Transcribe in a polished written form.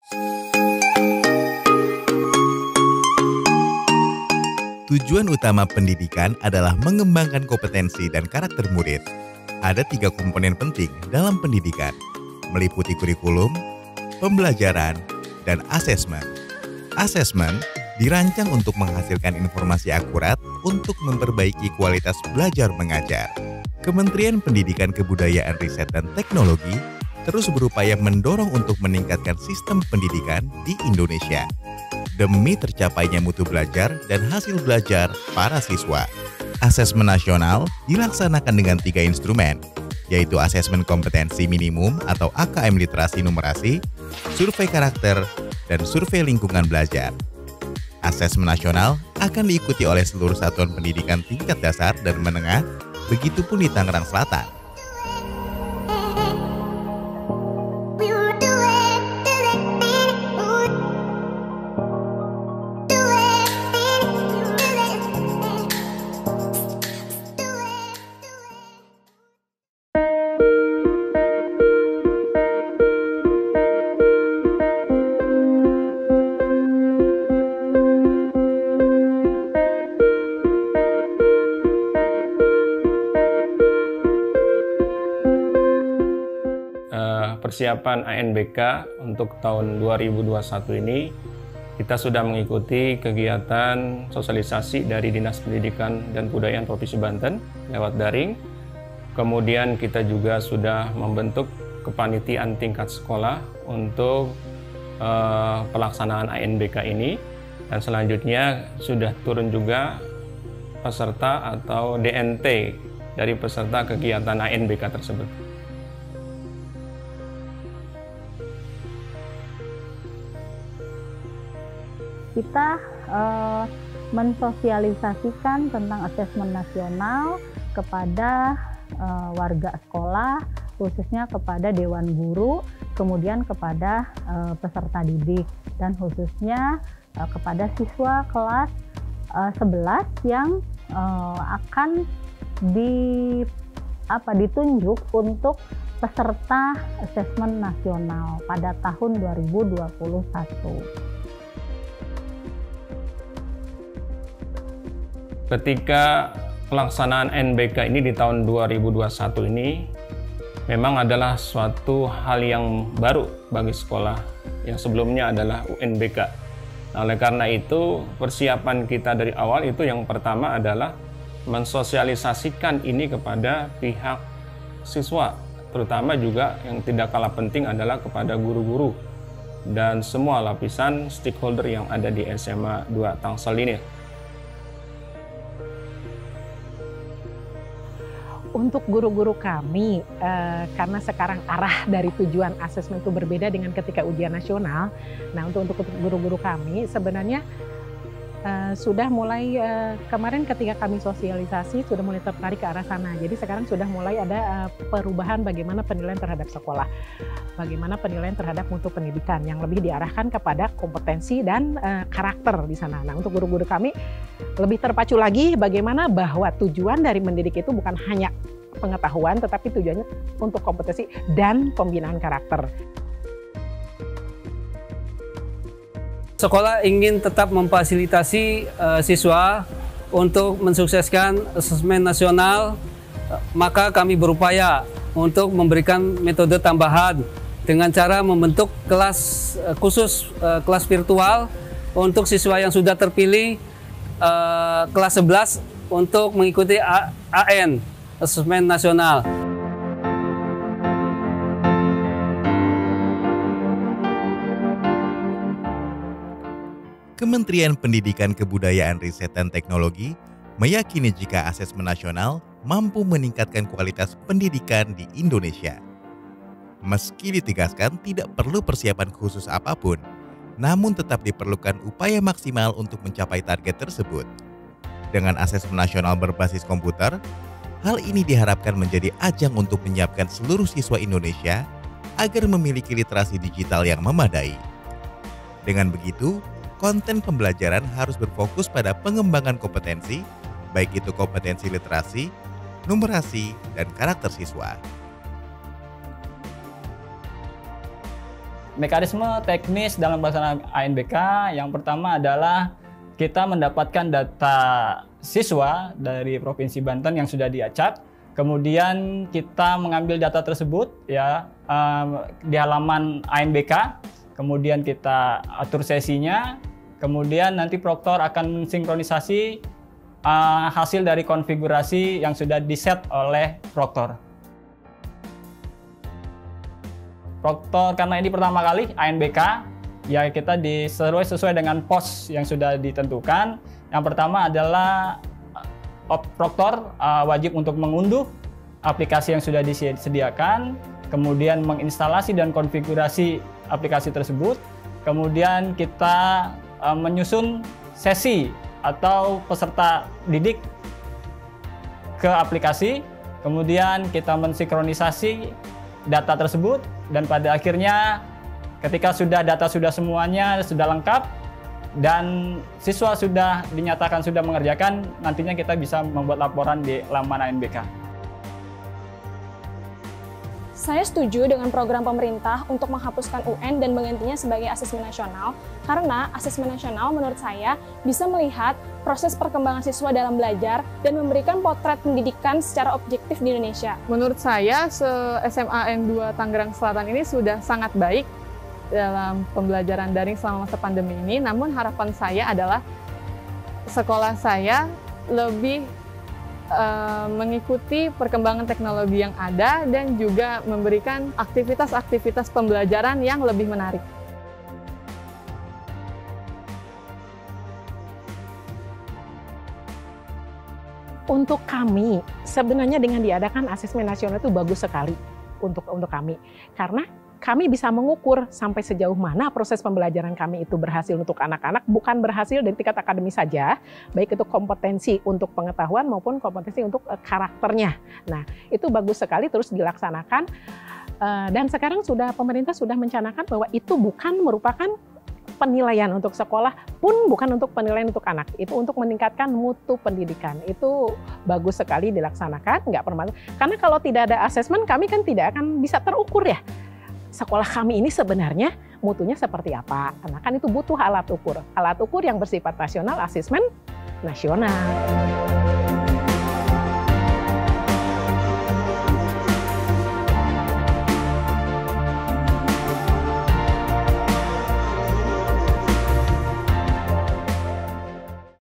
Tujuan utama pendidikan adalah mengembangkan kompetensi dan karakter murid. Ada 3 komponen penting dalam pendidikan, meliputi kurikulum, pembelajaran, dan asesmen. Asesmen dirancang untuk menghasilkan informasi akurat untuk memperbaiki kualitas belajar mengajar. Kementerian Pendidikan Kebudayaan Riset dan Teknologi terus berupaya mendorong untuk meningkatkan sistem pendidikan di Indonesia demi tercapainya mutu belajar dan hasil belajar para siswa. Asesmen nasional dilaksanakan dengan 3 instrumen, yaitu asesmen kompetensi minimum atau AKM literasi numerasi, survei karakter, dan survei lingkungan belajar. Asesmen nasional akan diikuti oleh seluruh satuan pendidikan tingkat dasar dan menengah, begitupun di Tangerang Selatan. Persiapan ANBK untuk tahun 2021 ini kita sudah mengikuti kegiatan sosialisasi dari Dinas Pendidikan dan Kebudayaan Provinsi Banten lewat daring. Kemudian kita juga sudah membentuk kepanitiaan tingkat sekolah untuk pelaksanaan ANBK ini, dan selanjutnya sudah turun juga peserta atau DNT dari peserta kegiatan ANBK tersebut. Kita mensosialisasikan tentang asesmen nasional kepada warga sekolah, khususnya kepada Dewan Guru, kemudian kepada peserta didik, dan khususnya kepada siswa kelas 11 yang akan ditunjuk untuk peserta asesmen nasional pada tahun 2021. Ketika pelaksanaan NBK ini di tahun 2021 ini memang adalah suatu hal yang baru bagi sekolah yang sebelumnya adalah UNBK. Nah, oleh karena itu persiapan kita dari awal itu yang pertama adalah mensosialisasikan ini kepada pihak siswa, terutama juga yang tidak kalah penting adalah kepada guru-guru dan semua lapisan stakeholder yang ada di SMA 2 Tangsel ini. Untuk guru-guru kami, karena sekarang arah dari tujuan asesmen itu berbeda dengan ketika ujian nasional. Nah, untuk guru-guru kami sebenarnya sudah mulai kemarin ketika kami sosialisasi sudah mulai tertarik ke arah sana. Jadi sekarang sudah mulai ada perubahan bagaimana penilaian terhadap sekolah, bagaimana penilaian terhadap mutu pendidikan yang lebih diarahkan kepada kompetensi dan karakter di sana. Nah, untuk guru-guru kami lebih terpacu lagi bagaimana bahwa tujuan dari mendidik itu bukan hanya pengetahuan, tetapi tujuannya untuk kompetensi dan pembinaan karakter. Sekolah ingin tetap memfasilitasi siswa untuk mensukseskan asesmen nasional, maka kami berupaya untuk memberikan metode tambahan dengan cara membentuk kelas khusus, kelas virtual untuk siswa yang sudah terpilih kelas 11 untuk mengikuti AN, asesmen nasional. Kementerian Pendidikan Kebudayaan Riset dan Teknologi meyakini jika asesmen nasional mampu meningkatkan kualitas pendidikan di Indonesia. Meski ditegaskan tidak perlu persiapan khusus apapun, namun tetap diperlukan upaya maksimal untuk mencapai target tersebut. Dengan asesmen nasional berbasis komputer, hal ini diharapkan menjadi ajang untuk menyiapkan seluruh siswa Indonesia agar memiliki literasi digital yang memadai. Dengan begitu, konten pembelajaran harus berfokus pada pengembangan kompetensi, baik itu kompetensi literasi, numerasi, dan karakter siswa. Mekanisme teknis dalam pelaksanaan ANBK yang pertama adalah kita mendapatkan data siswa dari Provinsi Banten yang sudah diacak. Kemudian kita mengambil data tersebut ya di halaman ANBK. Kemudian kita atur sesinya. Kemudian nanti proktor akan mensinkronisasi hasil dari konfigurasi yang sudah diset oleh proktor. Proktor karena ini pertama kali ANBK, ya kita sesuai dengan pos yang sudah ditentukan. Yang pertama adalah proktor wajib untuk mengunduh aplikasi yang sudah disediakan, kemudian menginstalasi dan konfigurasi aplikasi tersebut, kemudian kita menyusun sesi atau peserta didik ke aplikasi, kemudian kita mensinkronisasi data tersebut, dan pada akhirnya ketika data sudah semuanya sudah lengkap dan siswa sudah dinyatakan sudah mengerjakan, nantinya kita bisa membuat laporan di laman ANBK. Saya setuju dengan program pemerintah untuk menghapuskan UN dan menggantinya sebagai asesmen nasional, karena asesmen nasional menurut saya bisa melihat proses perkembangan siswa dalam belajar dan memberikan potret pendidikan secara objektif di Indonesia. Menurut saya, SMA N2 Tangerang Selatan ini sudah sangat baik dalam pembelajaran daring selama masa pandemi ini, namun harapan saya adalah sekolah saya lebih mengikuti perkembangan teknologi yang ada dan juga memberikan aktivitas-aktivitas pembelajaran yang lebih menarik. Untuk kami, sebenarnya dengan diadakan asesmen nasional itu bagus sekali untuk kami. Karena kami bisa mengukur sampai sejauh mana proses pembelajaran kami itu berhasil untuk anak-anak, bukan berhasil dari tingkat akademis saja, baik itu kompetensi untuk pengetahuan maupun kompetensi untuk karakternya. Nah, itu bagus sekali terus dilaksanakan. Dan sekarang pemerintah sudah mencanangkan bahwa itu bukan merupakan penilaian untuk sekolah, pun bukan untuk penilaian untuk anak. Itu untuk meningkatkan mutu pendidikan. Itu bagus sekali dilaksanakan, nggak perlu. Karena kalau tidak ada asesmen, kami kan tidak akan bisa terukur ya. Sekolah kami ini sebenarnya mutunya seperti apa. Karena kan itu butuh alat ukur. Alat ukur yang bersifat nasional, asesmen nasional.